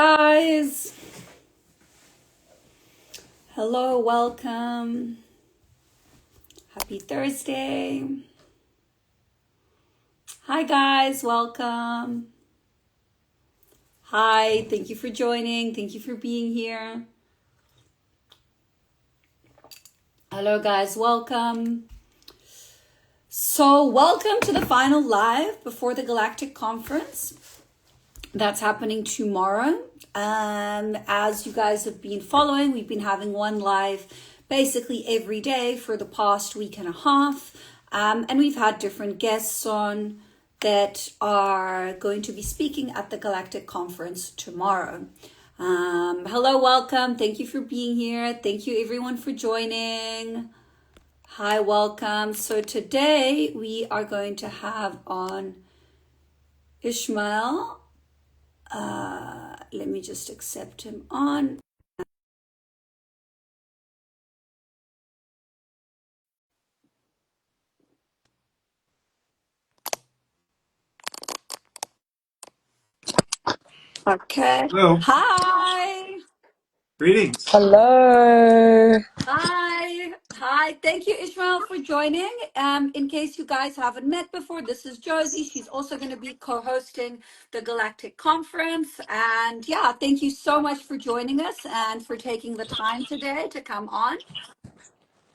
Guys, hello, welcome. Happy Thursday. Hi, guys, welcome. Hi, thank you for joining. Thank you for being here. Hello, guys, welcome. So, welcome to the final live before the Galactic Conference. That's happening tomorrow. As you guys have been following, we've been having one live basically every day for the past week and a half. And we've had different guests on that are going to be speaking at the Galactic Conference tomorrow. Hello, welcome. Thank you for being here. Thank you everyone for joining. Hi, welcome. So today we are going to have on Ismael. Let me just accept him on. Okay. Hello. Hi. Greetings. Hello. Hi. Thank you, Ismael, for joining. In case you guys haven't met before, this is Josie. She's also going to be co-hosting the Galactic Conference. And yeah, thank you so much for joining us and for taking the time today to come on.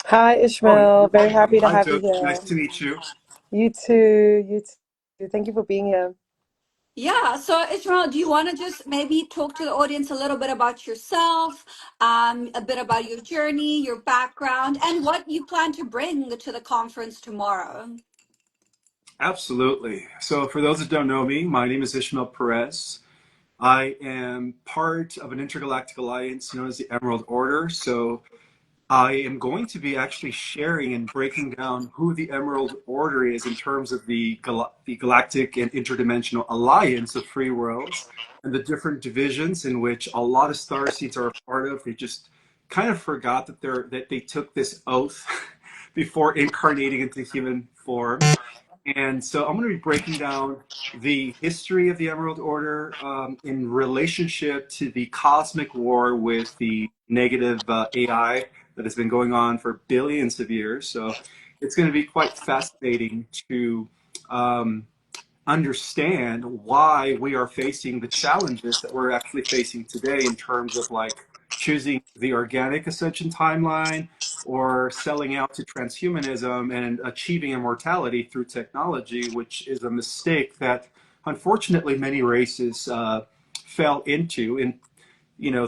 Hi, Oh, Ishmael. you're Very welcome. happy to Hi, have you Joe. here. Nice to meet you. You too. You too. Thank you for being here. Yeah, so Ishmael, do you want to just maybe talk to the audience a little bit about yourself, a bit about your journey, your background, and what you plan to bring to the conference tomorrow? Absolutely. So, for those that don't know me, my name is Ismael Perez. I am part of an intergalactic alliance known as the Emerald Order. So, I am going to be actually sharing and breaking down who the Emerald Order is in terms of the Galactic and Interdimensional Alliance of Free Worlds and the different divisions in which a lot of starseeds are a part of. They just kind of forgot that they took this oath before incarnating into human form. And so I'm going to be breaking down the history of the Emerald Order in relationship to the cosmic war with the negative AI that has been going on for billions of years. So it's going to be quite fascinating to um, understand why we are facing the challenges that we're actually facing today in terms of like choosing the organic ascension timeline or selling out to transhumanism and achieving immortality through technology, which is a mistake that unfortunately many races fell into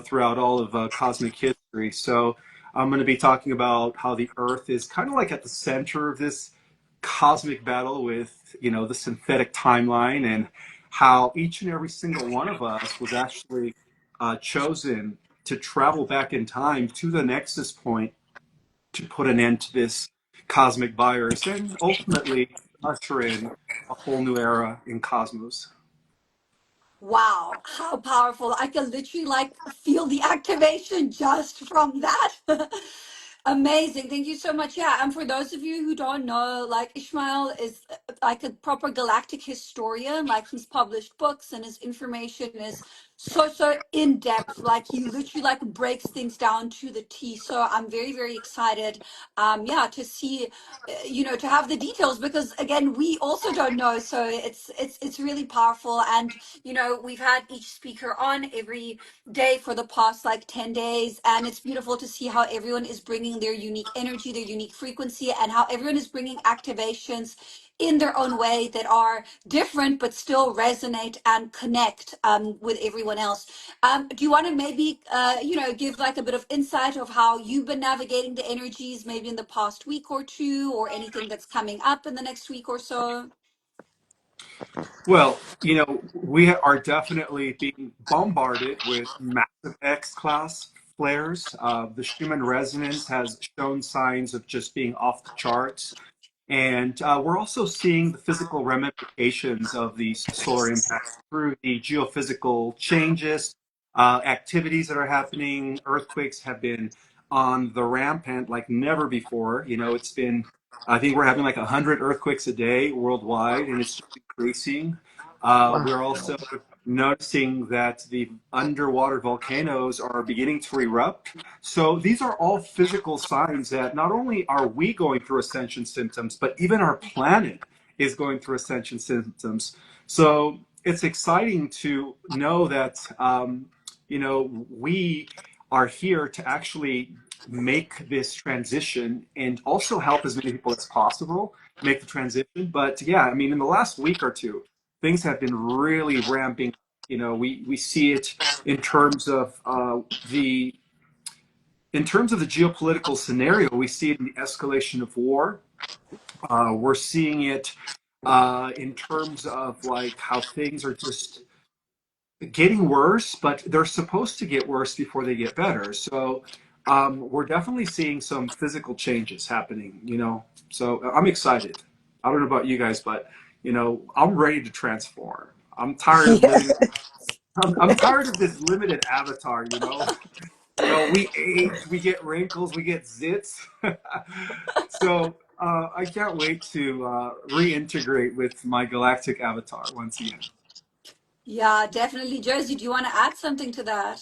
throughout all of cosmic history. So I'm going to be talking about how the Earth is kind of like at the center of this cosmic battle with, the synthetic timeline, and how each and every single one of us was actually chosen to travel back in time to the nexus point to put an end to this cosmic virus and ultimately usher in a whole new era in cosmos. Wow, how powerful. I can literally like feel the activation just from that. Amazing. Thank you so much. Yeah, and for those of you who don't know, like Ishmael is like a proper galactic historian. Like he's published books and his information is so in depth. Like he literally like breaks things down to the T. So I'm very excited yeah, to see to have the details because again, we also don't know. So it's really powerful and we've had each speaker on every day for the past like 10 days. And it's beautiful to see how everyone is bringing their unique energy, their unique frequency, and how everyone is bringing activations in their own way that are different but still resonate and connect with everyone else. Do you want to maybe give like a bit of insight of how you've been navigating the energies maybe in the past week or two, or anything that's coming up in the next week or so? Well, we are definitely being bombarded with massive X-class flares. The Schumann resonance has shown signs of just being off the charts. And we're also seeing the physical ramifications of these solar impacts through the geophysical changes, activities that are happening. Earthquakes have been on the rampant like never before. I think we're having like 100 earthquakes a day worldwide, and it's just increasing. We're also Wow. noticing that the underwater volcanoes are beginning to erupt. So these are all physical signs that not only are we going through ascension symptoms, but even our planet is going through ascension symptoms. So it's exciting to know that, we are here to actually make this transition and also help as many people as possible make the transition. But yeah, I mean, in the last week or two, things have been really ramping. We see it in terms of the geopolitical scenario. We see it in the escalation of war. We're seeing it in terms of like how things are just getting worse, but they're supposed to get worse before they get better. So we're definitely seeing some physical changes happening. So I'm excited. I don't know about you guys, but I'm ready to transform. I'm tired of Yeah. living. I'm tired of this limited avatar. We age, we get wrinkles, we get zits. So I can't wait to reintegrate with my galactic avatar once again. Yeah, definitely. Josie, do you want to add something to that?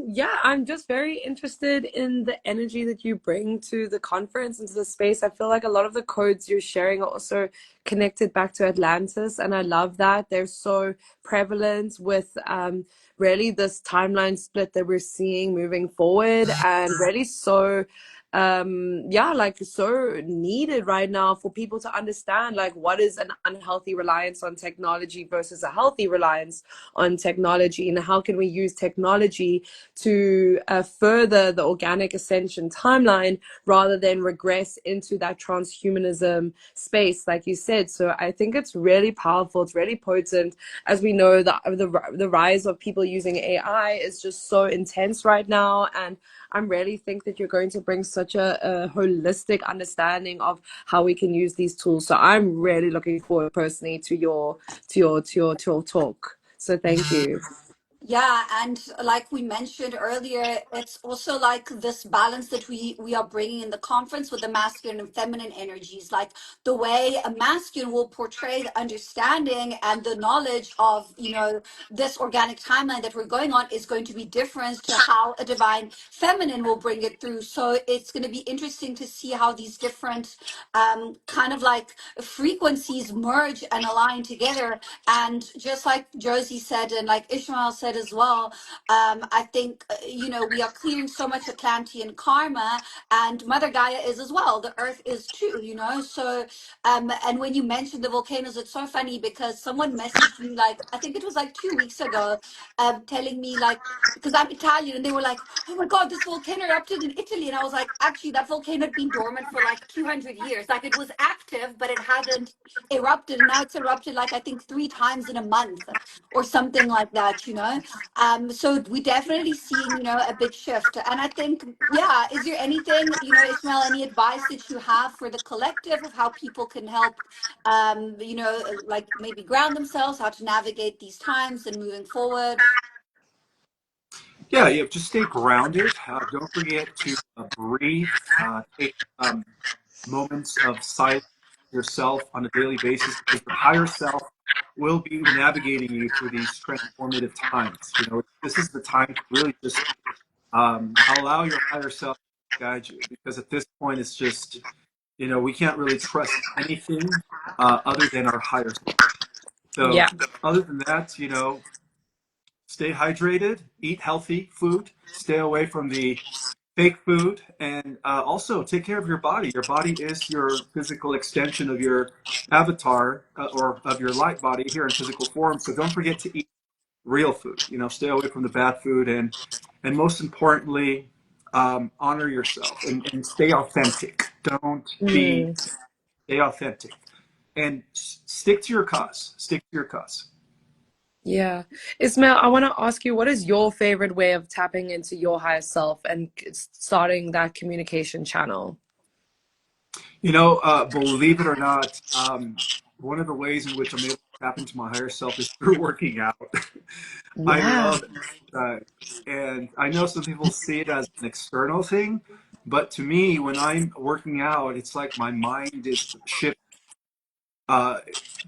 Yeah, I'm just very interested in the energy that you bring to the conference and to the space. I feel like a lot of the codes you're sharing are also connected back to Atlantis, and I love that. They're so prevalent with really this timeline split that we're seeing moving forward, and really so yeah, like so needed right now for people to understand like what is an unhealthy reliance on technology versus a healthy reliance on technology, and how can we use technology to further the organic ascension timeline rather than regress into that transhumanism space, like you said. So I think it's really powerful, it's really potent. As we know, the rise of people using AI is just so intense right now, and I really think that you're going to bring such a holistic understanding of how we can use these tools. So I'm really looking forward personally to your talk. So thank you. Yeah, and like we mentioned earlier, it's also like this balance that we are bringing in the conference with the masculine and feminine energies. Like the way a masculine will portray the understanding and the knowledge of, this organic timeline that we're going on is going to be different to how a divine feminine will bring it through. So it's going to be interesting to see how these different kind of like frequencies merge and align together. And just like Josie said, and like Ishmael said as well, I think, we are clearing so much Atlantean karma, and Mother Gaia is as well. The earth is too. So, and when you mentioned the volcanoes, it's so funny because someone messaged me, like, I think it was like 2 weeks ago, telling me, like, because I'm Italian, and they were like, oh my God, this volcano erupted in Italy. And I was like, actually, that volcano had been dormant for like 200 years. Like it was active, but it hadn't erupted, and now it's erupted like I think 3 times in a month or something like that. So we definitely seeing a big shift. And I think, yeah, is there anything, Ishmael, any advice that you have for the collective of how people can help, like maybe ground themselves, how to navigate these times and moving forward? Yeah, just stay grounded. Don't forget to breathe. Take moments of silence yourself on a daily basis, because your higher self will be navigating you through these transformative times. This is the time to really just allow your higher self to guide you, because at this point it's just, we can't really trust anything other than our higher self. So Yeah. other than that, stay hydrated, eat healthy food, stay away from the fake food, and also take care of your body. Your body is your physical extension of your avatar, or of your light body here in physical form. So don't forget to eat real food. Stay away from the bad food, and most importantly, honor yourself, and stay authentic. Don't be Mm, Stay authentic, and stick to your cause. Stick to your cause. yeah. Ismail, I want to ask you, what is your favorite way of tapping into your higher self and starting that communication channel? Believe it or not, one of the ways in which I'm able to tap into my higher self is through working out. I Yeah. love exercise, and I know some people see it as an external thing, but to me, when I'm working out, it's like my mind is shifting. uh,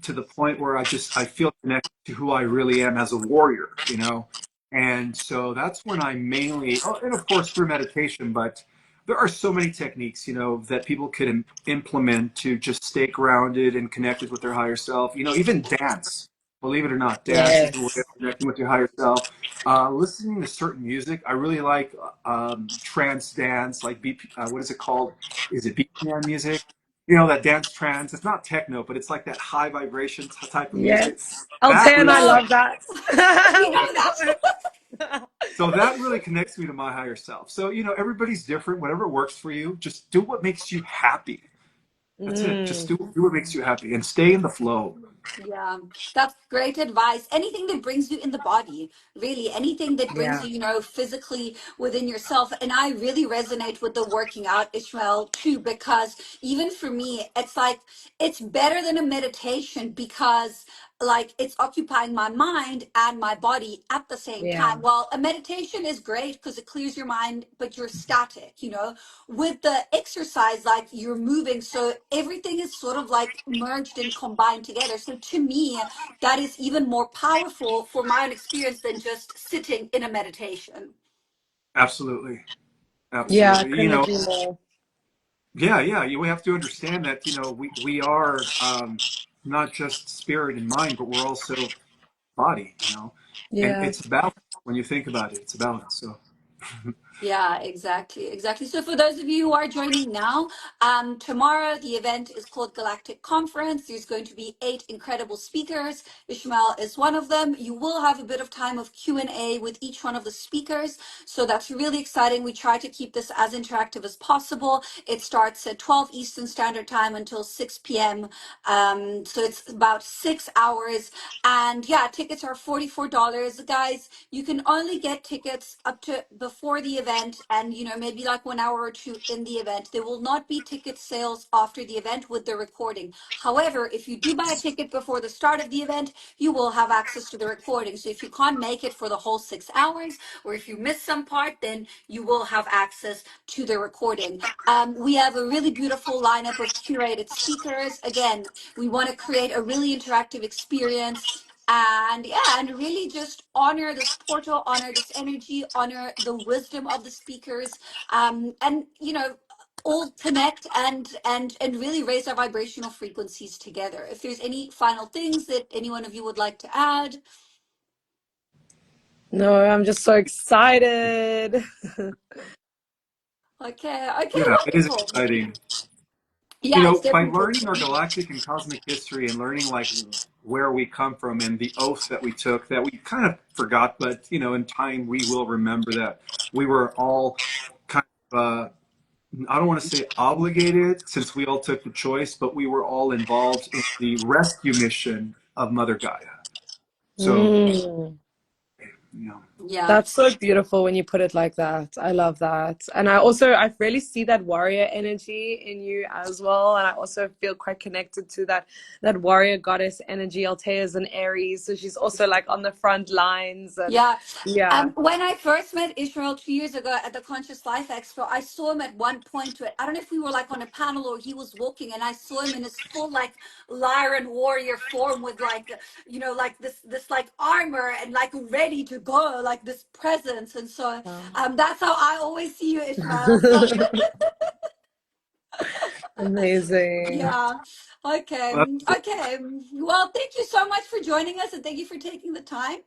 to the point where I feel connected to who I really am as a warrior, you know. And so that's when I mainly, oh, and of course through meditation, but there are so many techniques, you know, that people could implement to just stay grounded and connected with their higher self. You know, even dance. Believe it or not, dance is a way of Yes. connecting with your higher self. Listening to certain music, I really like trance dance, like what is it called? Is it BPM music? You know, that dance trance. It's not techno, but it's like that high vibration type of music. Yes. That Altea and I really, No, love that. we We know that. know it. so that really connects me to my higher self. So, you know, everybody's different. Whatever works for you, just do what makes you happy. That's it. Just Mm, do what makes you happy and stay in the flow. Yeah, that's great advice. Anything that brings you in the body, really, anything that brings yeah. you, physically within yourself. And I really resonate with the working out, Ishmael, too, because even for me, it's like it's better than a meditation because like it's occupying my mind and my body at the same Yeah. time. Well, a meditation is great because it clears your mind, but you're static, with the exercise, like you're moving, so everything is sort of like merged and combined together. So to me, that is even more powerful for my own experience than just sitting in a meditation. Absolutely. Yeah, I Absolutely. You couldn't know, agree more. yeah, yeah. You have to understand that, you know, we are not just spirit and mind, but we're also body, you know, and Yeah. it's a balance when you think about it. It's a balance. So, Yeah, exactly, exactly. So for those of you who are joining now, tomorrow the event is called Galactic Conference. There's going to be 8 incredible speakers. Ishmael is one of them. You will have a bit of time of Q&A with each one of the speakers. So that's really exciting. We try to keep this as interactive as possible. It starts at 12 Eastern Standard Time until 6 p.m. So it's about 6 hours. And yeah, tickets are $44. Guys, you can only get tickets up to before the event and maybe like 1 hour or two in the event. There will not be ticket sales after the event with the recording. However, if you do buy a ticket before the start of the event, you will have access to the recording. So if you can't make it for the whole 6 hours, or if you miss some part, then you will have access to the recording. We have a really beautiful lineup of curated speakers. Again, we want to create a really interactive experience and yeah, and really just honor this portal, honor this energy, honor the wisdom of the speakers, and all connect and really raise our vibrational frequencies together. If there's any final things that any one of you would like to add. No, I'm just so excited. Okay, okay, yeah, it is wonderful. exciting. You Yeah, it's know, by definitely. learning our galactic and cosmic history and learning like where we come from and the oath that we took that we kind of forgot, but you know, in time we will remember that we were all kind of I don't want to say obligated since we all took the choice, but we were all involved in the rescue mission of Mother Gaia. So, Mm. you know, Yeah. That's so beautiful when you put it like that. I love that. And I really see that warrior energy in you as well. And I also feel quite connected to that warrior goddess energy. Altea is an Aries, so she's also like on the front lines and Yeah. yeah. When I first met Israel 2 years ago at the Conscious Life Expo, I saw him at one point. I don't know if we were like on a panel or he was walking, and I saw him in his full like lion warrior form with like like this like armor and like ready to go, like this presence. And so that's how I always see you, Ishmael. So Amazing. yeah. Okay. well, Okay. Well, thank you so much for joining us and thank you for taking the time.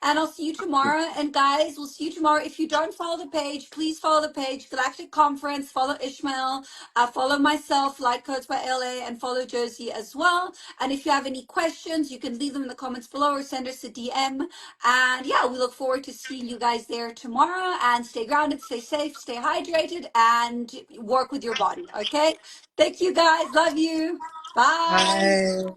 And I'll see you tomorrow. And guys, we'll see you tomorrow. If you don't follow the page, please follow the page, Galactic Conference, follow Ishmael, follow myself, Light Codes by LA, and follow Josie as well. And if you have any questions, you can leave them in the comments below or send us a DM. And yeah, we look forward to seeing you guys there tomorrow. And stay grounded, stay safe, stay hydrated, and work with your body. Okay. Thank you guys. Love you. Bye. Bye.